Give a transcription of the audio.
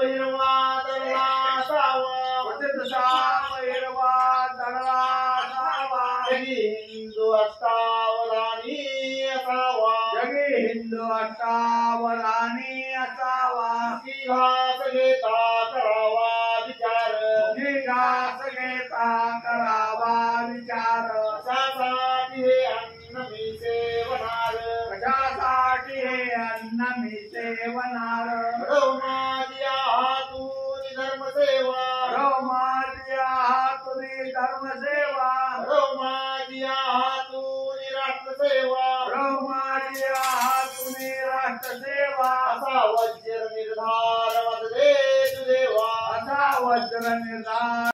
हिरवा दडला असावा हिरवा दडला असावा जगी हिंदू अष्टावधानी असावा जगी हिंदू अष्टावधानी असावा घास घेता करावा विचार घास घेता करावा विचार कशासाठी हे अन्न मी सेवनार कशासाठी हे अन्न मी सेवनार घडव माझ्या हातून धर्मसेवा घडव माझ्या हातून धर्मसेवा घडव माझ्या हातून राष्ट्रसेवा घडव माझ्या हातून राष्ट्रसेवा असा वज्र निर्धार मत दे तू देवा असा वज्र निर्धार